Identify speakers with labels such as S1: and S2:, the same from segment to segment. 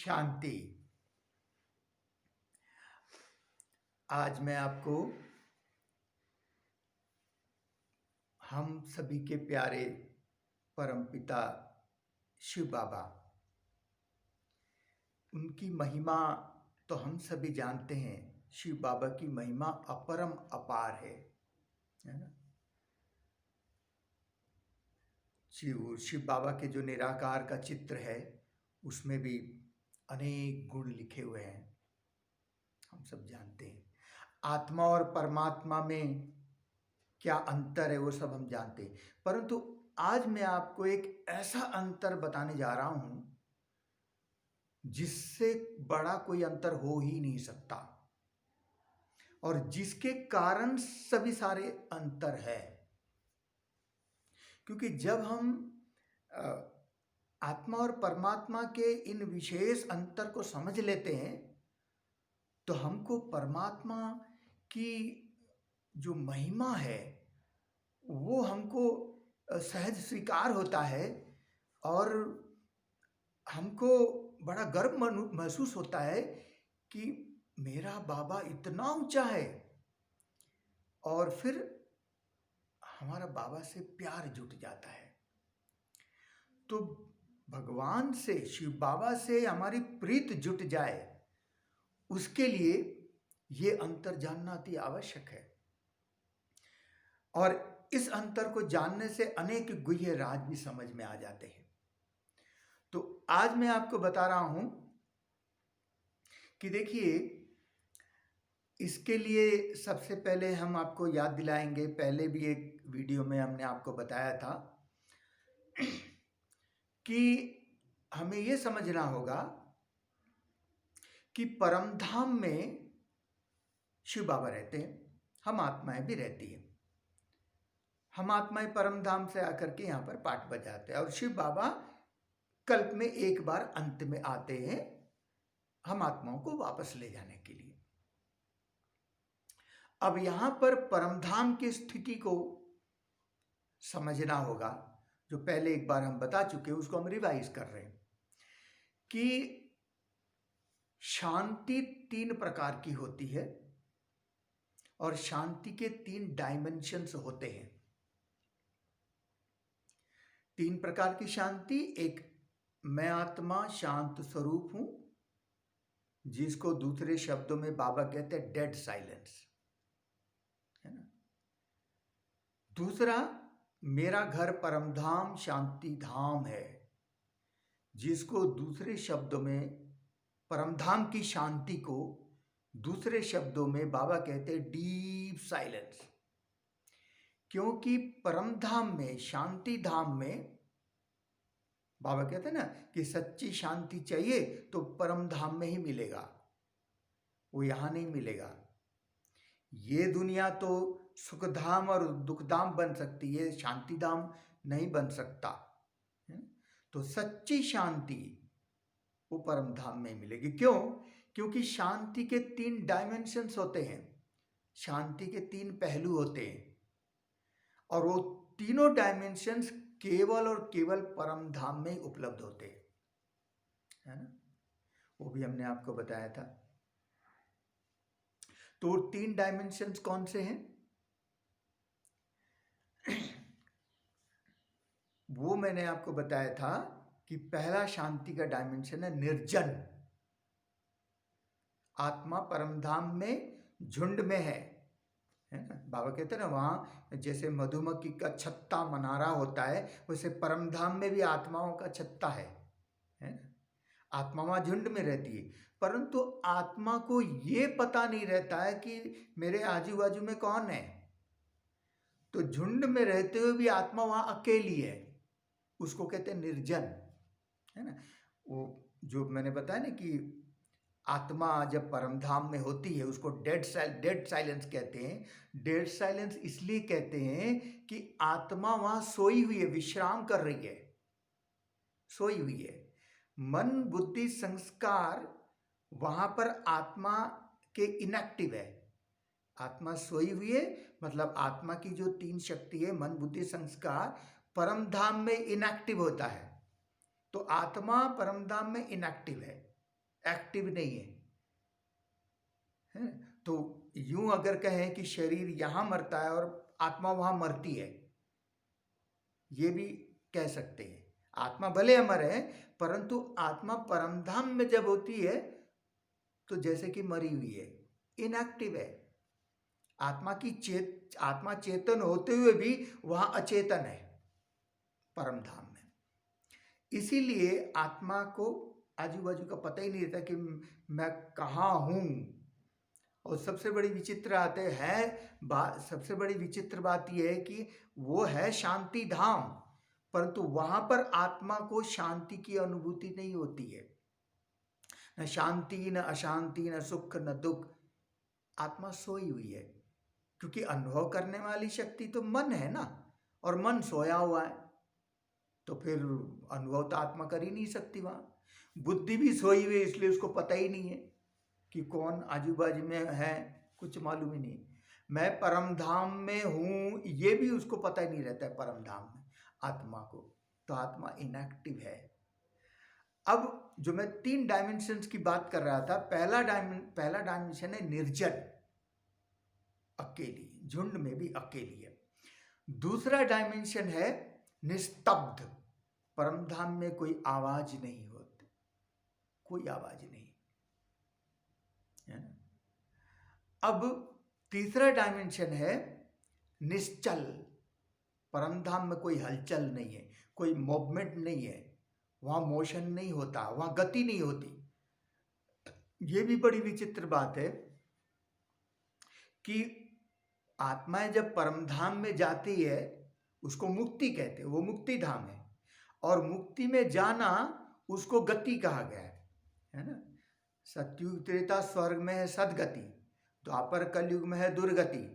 S1: शांति। आज मैं आपको हम सभी के प्यारे परमपिता शिव बाबा, उनकी महिमा तो हम सभी जानते हैं। शिव बाबा की महिमा अपरम अपार है ना। शिव बाबा के जो निराकार का चित्र है उसमें भी अनेक गुण लिखे हुए हैं, हम सब जानते हैं। आत्मा और परमात्मा में क्या अंतर है वो सब हम जानते हैं, परंतु आज मैं आपको एक ऐसा अंतर बताने जा रहा हूं जिससे बड़ा कोई अंतर हो ही नहीं सकता और जिसके कारण सभी सारे अंतर है। क्योंकि जब हम आत्मा और परमात्मा के इन विशेष अंतर को समझ लेते हैं तो हमको परमात्मा की जो महिमा है वो हमको सहज स्वीकार होता है और हमको बड़ा गर्व महसूस होता है कि मेरा बाबा इतना ऊंचा है। और फिर हमारा बाबा से प्यार जुट जाता है। तो भगवान से, शिव बाबा से हमारी प्रीत जुट जाए, उसके लिए ये अंतर जानना अति आवश्यक है। और इस अंतर को जानने से अनेक गुह्य राज भी समझ में आ जाते हैं। तो आज मैं आपको बता रहा हूं कि देखिए, इसके लिए सबसे पहले हम आपको याद दिलाएंगे, पहले भी एक वीडियो में हमने आपको बताया था कि हमें ये समझना होगा कि परमधाम में शिव बाबा रहते हैं, हम आत्माएं भी रहती हैं। हम आत्माएं परमधाम से आकर के यहाँ पर पाठ बजाते हैं और शिव बाबा कल्प में एक बार अंत में आते हैं हम आत्माओं को वापस ले जाने के लिए। अब यहां पर परमधाम की स्थिति को समझना होगा, जो पहले एक बार हम बता चुके हैं, उसको हम रिवाइज कर रहे हैं कि शांति 3 प्रकार की होती है और शांति के 3 डायमेंशंस होते हैं। 3 प्रकार की शांति, एक मैं आत्मा शांत स्वरूप हूं, जिसको दूसरे शब्दों में बाबा कहते हैं डेड साइलेंस, है ना। दूसरा, मेरा घर परमधाम शांति धाम है, जिसको दूसरे शब्दों में परमधाम की शांति को दूसरे शब्दों में बाबा कहते हैं डीप साइलेंस। क्योंकि परमधाम में, शांति धाम में, बाबा कहते हैं ना कि सच्ची शांति चाहिए तो परमधाम में ही मिलेगा, वो यहां नहीं मिलेगा। ये दुनिया तो सुखधाम और दुखधाम बन सकती है, शांति धाम नहीं बन सकता है? तो सच्ची शांति वो परम धाम में मिलेगी। क्यों? क्योंकि शांति के 3 डायमेंशंस होते हैं, शांति के 3 पहलू होते हैं और वो तीनों डायमेंशंस केवल और केवल परम धाम में उपलब्ध होते हैं, है ना। वो भी हमने आपको बताया था। तो 3 डायमेंशंस कौन से हैं? वो मैंने आपको बताया था कि पहला शांति का डायमेंशन है निर्जन। आत्मा परमधाम में झुंड में है ना। बाबा कहते हैं ना, वहां जैसे मधुमक्खी का छत्ता मनारा होता है, वैसे परमधाम में भी आत्माओं का छत्ता है ना। आत्मा वहां झुंड में रहती है, परंतु आत्मा को ये पता नहीं रहता है कि मेरे आजू बाजू में कौन है। तो झुंड में रहते हुए भी आत्मा वहां अकेली है, उसको कहते हैं निर्जन, है ना। वो जो मैंने बताया ना कि आत्मा जब परमधाम में होती है उसको डेड साइलेंस कहते हैं। डेड साइलेंस इसलिए कहते हैं कि आत्मा वहां सोई हुई है, विश्राम कर रही है, सोई हुई है। मन बुद्धि संस्कार वहां पर आत्मा के इनएक्टिव है। आत्मा सोई हुई है, मतलब आत्मा की जो 3 शक्ति है, मन बुद्धि संस्कार, परमधाम में इनएक्टिव होता है। तो आत्मा परमधाम में इनएक्टिव है, एक्टिव नहीं है। तो यूं अगर कहें कि शरीर यहाँ मरता है और आत्मा वहाँ मरती है, ये भी कह सकते हैं। आत्मा भले अमर है, परंतु आत्मा परमधाम में जब होती है तो जैसे कि मरी हुई है, इनएक्टिव है। आत्मा चेतन होते हुए भी वहां अचेतन है परमधाम में। इसीलिए आत्मा को आजू बाजू का पता ही नहीं रहता कि मैं कहाँ हूं। और सबसे बड़ी विचित्र बात यह है कि वो है शांति धाम, परंतु वहां पर आत्मा को शांति की अनुभूति नहीं होती है। न शांति, न अशांति, न सुख, न दुख। आत्मा सोई हुई है, क्योंकि अनुभव करने वाली शक्ति तो मन है ना, और मन सोया हुआ है, तो फिर अनुभव तो आत्मा कर ही नहीं सकती। वहां बुद्धि भी सोई हुई है, इसलिए उसको पता ही नहीं है कि कौन आजू बाजू में है, कुछ मालूम ही नहीं। मैं परमधाम में हूं, ये भी उसको पता ही नहीं रहता है परमधाम में आत्मा को। तो आत्मा इनएक्टिव है। अब जो मैं 3 डायमेंशंस की बात कर रहा था, पहला डायमेंशन है निर्जन, अकेली, झुंड में भी अकेली है। दूसरा डायमेंशन है निस्तब्ध, परमधाम में कोई आवाज नहीं होती, कोई आवाज नहीं है ना। अब तीसरा डायमेंशन है निश्चल, परमधाम में कोई हलचल नहीं है, कोई मूवमेंट नहीं है, वहां मोशन नहीं होता, वहां गति नहीं होती। ये भी बड़ी विचित्र बात है कि आत्माएं जब परमधाम में जाती है, उसको मुक्ति कहते हैं, वो मुक्ति धाम है। और मुक्ति में जाना उसको गति कहा गया है ना। सतयुग त्रेता स्वर्ग में है सदगति, द्वापर कलयुग में है दुर्गति,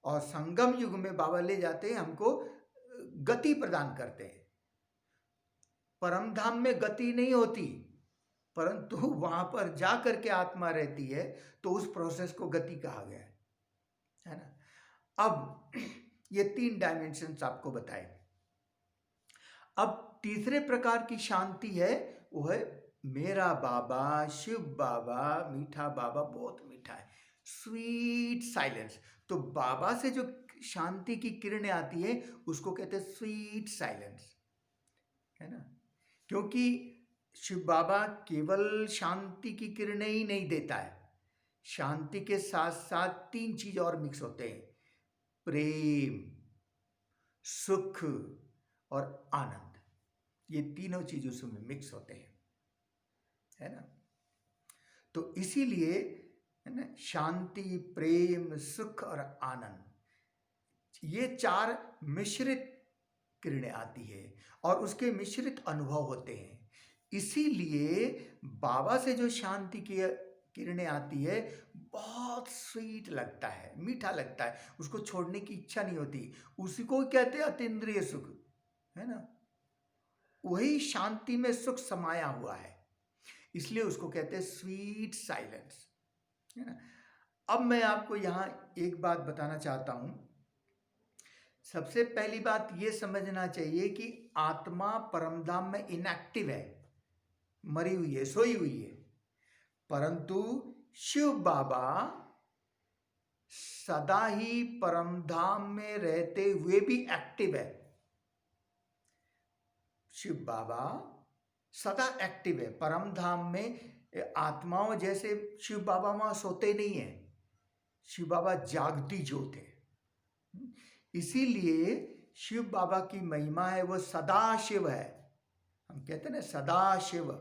S1: और संगम युग में बाबा ले जाते हैं, हमको गति प्रदान करते हैं। परमधाम में गति नहीं होती, परंतु वहां पर जा करके आत्मा रहती है, तो उस प्रोसेस को गति कहा गया है ना। अब ये 3 डायमेंशंस आपको बताए। अब तीसरे प्रकार की शांति है, वो है मेरा बाबा, शिव बाबा, मीठा बाबा, बहुत मीठा है, स्वीट साइलेंस। तो बाबा से जो शांति की किरणें आती है उसको कहते हैं स्वीट साइलेंस, है ना। क्योंकि शिव बाबा केवल शांति की किरणें ही नहीं देता है, शांति के साथ साथ 3 चीज और मिक्स होते हैं, प्रेम, सुख और आनंद। ये तीनों चीज उसमें मिक्स होते हैं, है ना। तो इसीलिए है ना, शांति, प्रेम, सुख और आनंद, ये 4 मिश्रित किरणें आती है और उसके मिश्रित अनुभव होते हैं। इसीलिए बाबा से जो शांति की किरणें आती है, बहुत स्वीट लगता है, मीठा लगता है, उसको छोड़ने की इच्छा नहीं होती। उसी को कहते हैं अतीन्द्रिय सुख, है ना। वही शांति में सुख समाया हुआ है, इसलिए उसको कहते हैं स्वीट साइलेंस, है ना। अब मैं आपको यहाँ एक बात बताना चाहता हूँ। सबसे पहली बात ये समझना चाहिए कि आत्मा परमधाम में इनएक्टिव है, मरी हुई है, सोई हुई है, परंतु शिव बाबा सदा ही परमधाम में रहते हुए भी एक्टिव है। शिव बाबा सदा एक्टिव है परमधाम में। आत्माओं जैसे शिव बाबा वहां सोते नहीं है, शिव बाबा जागती ज्योत है। इसीलिए शिव बाबा की महिमा है, वो सदा शिव है। हम कहते हैं ना सदा शिव,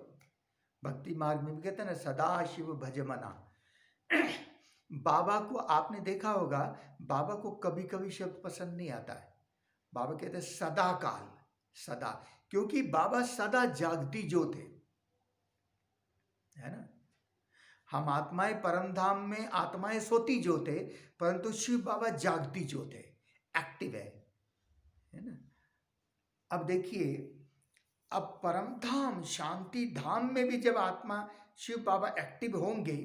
S1: भक्ति मार्ग में भी कहते हैं ना सदा शिव भजमना। बाबा को आपने देखा होगा, बाबा को कभी कभी शब्द पसंद नहीं आता है। बाबा कहते हैं सदा काल, सदा, क्योंकि बाबा सदा जागती ज्योत है ना। हम आत्माएं परमधाम में आत्माएं सोती ज्योत है, परंतु शिव बाबा जागती ज्योत है, एक्टिव है ना। अब देखिए, अब परमधाम शांति धाम में भी जब आत्मा शिव बाबा एक्टिव होंगे,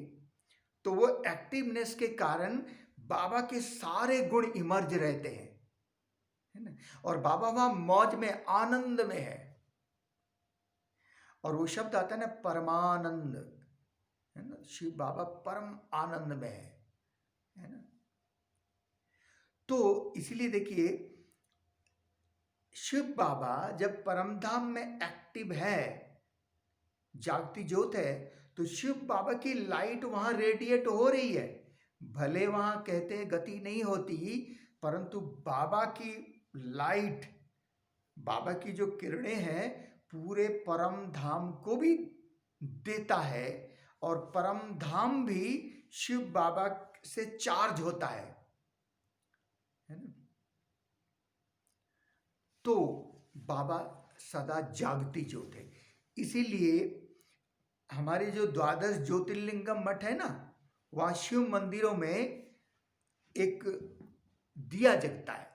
S1: तो वो एक्टिवनेस के कारण बाबा के सारे गुण इमर्ज रहते हैं, है ना। और बाबा वहां मौज में, आनंद में है। और वो शब्द आता है ना परमानंद, है ना। शिव बाबा परम आनंद में है ना। तो इसलिए देखिए, शिव बाबा जब परमधाम में एक्टिव है, जागती ज्योत है, तो शिव बाबा की लाइट वहां रेडिएट हो रही है। भले वहां कहते हैं गति नहीं होती, परंतु बाबा की लाइट, बाबा की जो किरणें हैं पूरे परम धाम को भी देता है, और परम धाम भी शिव बाबा से चार्ज होता है ना। तो बाबा सदा जागती ज्योत है। इसीलिए हमारे जो द्वादश ज्योतिर्लिंगम मठ है ना, वहाँ शिव मंदिरों में एक दिया जगता है,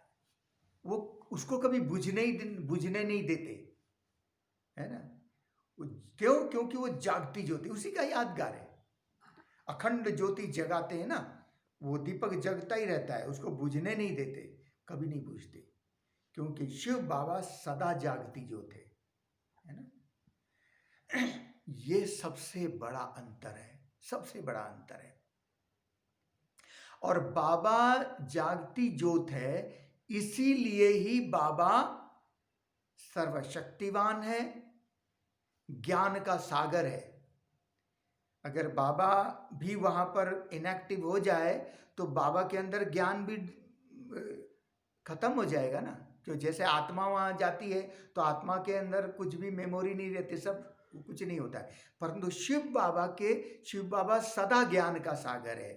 S1: वो उसको कभी बुझने नहीं देते, है ना। क्यों? क्योंकि वो जागती ज्योति उसी का यादगार है। अखंड ज्योति जगाते हैं ना, वो दीपक जगता ही रहता है, उसको बुझने नहीं देते, कभी नहीं बुझते, क्योंकि शिव बाबा सदा जागती ज्योत है ना। ये सबसे बड़ा अंतर है, सबसे बड़ा अंतर है। और बाबा जागती ज्योत है, इसीलिए ही बाबा सर्वशक्तिवान है, ज्ञान का सागर है। अगर बाबा भी वहां पर इनएक्टिव हो जाए तो बाबा के अंदर ज्ञान भी खत्म हो जाएगा ना। क्यों? जैसे आत्मा वहां जाती है तो आत्मा के अंदर कुछ भी मेमोरी नहीं रहती, सब कुछ नहीं होता है। परंतु शिव बाबा सदा ज्ञान का सागर है,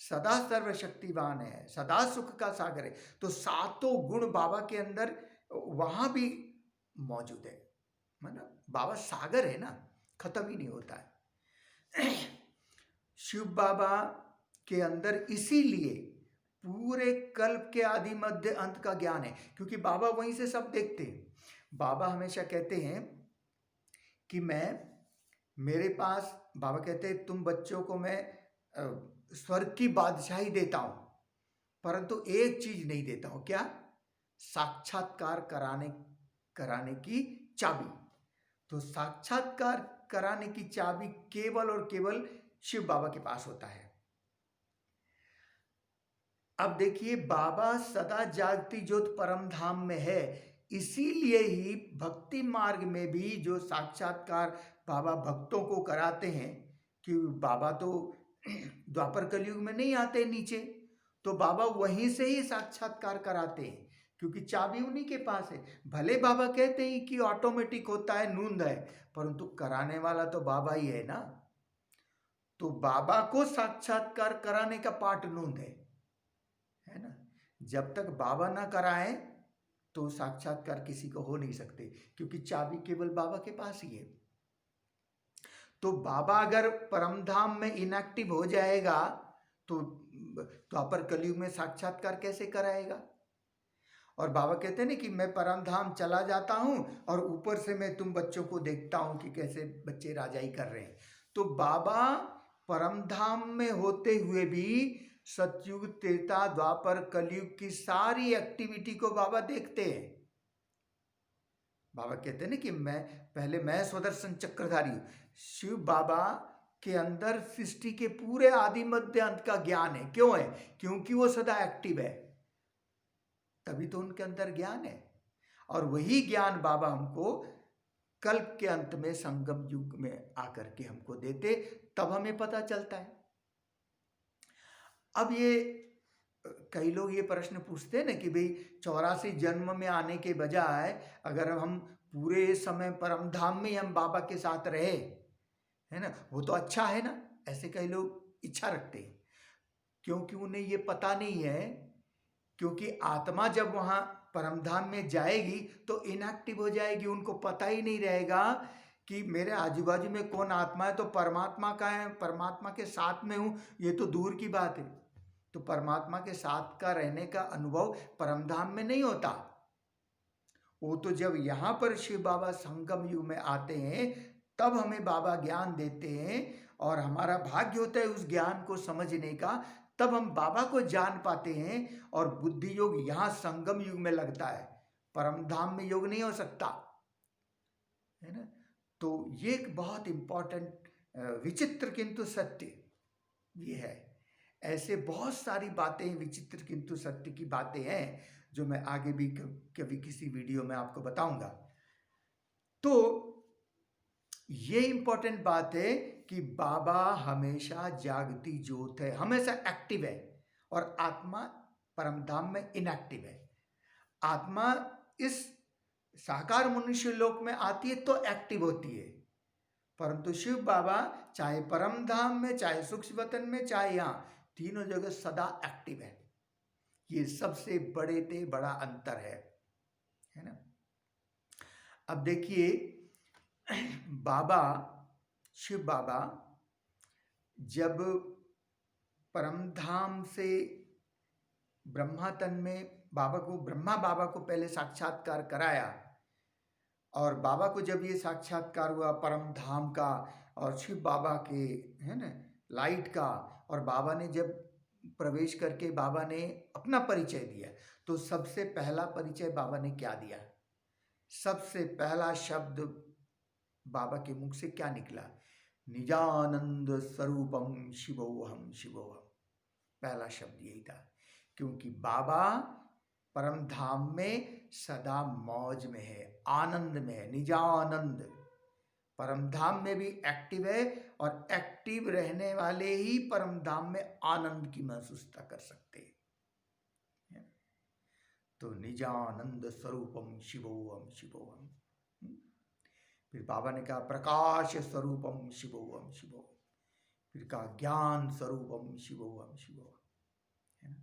S1: सदा सर्वशक्तिवान है, सदा सुख का सागर है। तो सातों गुण बाबा के अंदर वहां भी मौजूद है, मतलब बाबा सागर है ना, खत्म ही नहीं होता है। शिव बाबा के अंदर इसीलिए पूरे कल्प के आदि मध्य अंत का ज्ञान है, क्योंकि बाबा वहीं से सब देखते हैं। बाबा हमेशा कहते हैं कि मेरे पास, बाबा कहते हैं तुम बच्चों को मैं स्वर्ग की बादशाही देता हूं, परंतु एक चीज नहीं देता हूं। क्या? साक्षात्कार कराने की चाबी। तो साक्षात्कार कराने की चाबी केवल और केवल शिव बाबा के पास होता है। अब देखिए, बाबा सदा जागती ज्योत परम धाम में है, इसीलिए ही भक्ति मार्ग में भी जो साक्षात्कार बाबा भक्तों को कराते हैं, कि बाबा तो द्वापर कलयुग में नहीं आते नीचे, तो बाबा वहीं से ही साक्षात्कार कराते हैं, क्योंकि चाबी उन्हीं के पास है। भले बाबा कहते हैं कि ऑटोमेटिक होता है, नूंद है, परंतु कराने वाला तो बाबा ही है ना। तो बाबा को साक्षात्कार कराने का पाठ नूंद है ना। जब तक बाबा ना कराएं तो साक्षात्कार किसी को हो नहीं सकते, क्योंकि चाबी केवल बाबा के पास ही है। तो बाबा अगर परमधाम में इनएक्टिव हो जाएगा तो द्वापर कलयुग में साक्षात्कार कैसे कराएगा? और बाबा कहते हैं ना कि मैं परमधाम चला जाता हूं और ऊपर से मैं तुम बच्चों को देखता हूं कि कैसे बच्चे राजाई कर रहे हैं। तो बाबा परमधाम में होते हुए भी सतयुग, त्रेता, द्वापर, कलयुग की सारी एक्टिविटी को बाबा देखते हैं। बाबा कहते हैं ना कि मैं स्वदर्शन चक्रधारी हूं। शिव बाबा के अंदर सृष्टि के पूरे आदि मध्य अंत का ज्ञान है। क्यों है? क्योंकि वो सदा एक्टिव है, तभी तो उनके अंदर ज्ञान है। और वही ज्ञान बाबा हमको कल्प के अंत में संगम युग में आकर के हमको देते, तब हमें पता चलता है। अब ये कई लोग ये प्रश्न पूछते हैं ना कि भाई 84 जन्म में आने के बजाय अगर हम पूरे समय परमधाम में हम बाबा के साथ रहे, है ना, वो तो अच्छा है ना। ऐसे कई लोग इच्छा रखते हैं, क्योंकि उन्हें ये पता नहीं है, क्योंकि आत्मा जब वहां परमधाम में जाएगी तो इनएक्टिव हो जाएगी, उनको पता ही नहीं रहेगा कि मेरे आजू बाजू में कौन आत्मा है। तो परमात्मा का है, परमात्मा के साथ में हूं, ये तो दूर की बात है। तो परमात्मा के साथ का रहने का अनुभव परमधाम में नहीं होता। वो तो जब यहाँ पर शिव बाबा संगम युग में आते हैं तब हमें बाबा ज्ञान देते हैं, और हमारा भाग्य होता है उस ज्ञान को समझने का, तब हम बाबा को जान पाते हैं। और बुद्धि योग यहाँ संगम युग में लगता है, परमधाम में योग नहीं हो सकता, है ना। तो ये एक बहुत इंपॉर्टेंट विचित्र किंतु सत्य ये है। ऐसे बहुत सारी बातें विचित्र किंतु सत्य की बातें हैं जो मैं आगे भी कभी किसी वीडियो में आपको बताऊंगा। तो ये इंपॉर्टेंट बात है कि बाबा हमेशा जागती ज्योत है, हमेशा एक्टिव है, और आत्मा परमधाम में इनएक्टिव है। आत्मा इस साकार मनुष्य लोक में आती है तो एक्टिव होती है, परंतु शिव बाबा चाहे परम धाम में, चाहे सूक्ष्म वतन में, चाहे यहाँ, तीनों जगह सदा एक्टिव है। ये सबसे बड़ा अंतर है ना। अब देखिए, बाबा शिव बाबा जब परमधाम से ब्रह्मा तन में ब्रह्मा बाबा को पहले साक्षात्कार कराया, और बाबा को जब ये साक्षात्कार हुआ परम धाम का और शिव बाबा के, है ना, लाइट का, और बाबा ने जब प्रवेश करके बाबा ने अपना परिचय दिया, तो सबसे पहला परिचय बाबा ने क्या दिया? सबसे पहला शब्द बाबा के मुख से क्या निकला? निजानंद स्वरूपम शिवोहम शिवोहम। पहला शब्द यही था, क्योंकि बाबा परम धाम में सदा मौज में है, आनंद में है, निजानंद। परम धाम में भी एक्टिव है, और एक्टिव रहने वाले ही परम धाम में आनंद की महसूसता कर सकते हैं। तो निजानंद स्वरूपम शिवोहम शिवोहम। फिर बाबा ने कहा प्रकाश स्वरूपम शिवोहम शिवोहम। फिर कहा ज्ञान स्वरूपम शिवोहम शिवोहम, है ना।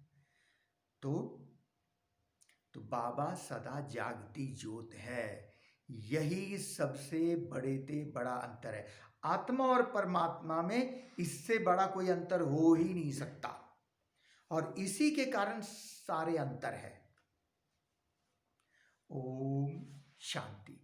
S1: तो बाबा सदा जागती ज्योत है। यही सबसे बड़ा अंतर है। आत्मा और परमात्मा में इससे बड़ा कोई अंतर हो ही नहीं सकता, और इसी के कारण सारे अंतर है। ओम शांति।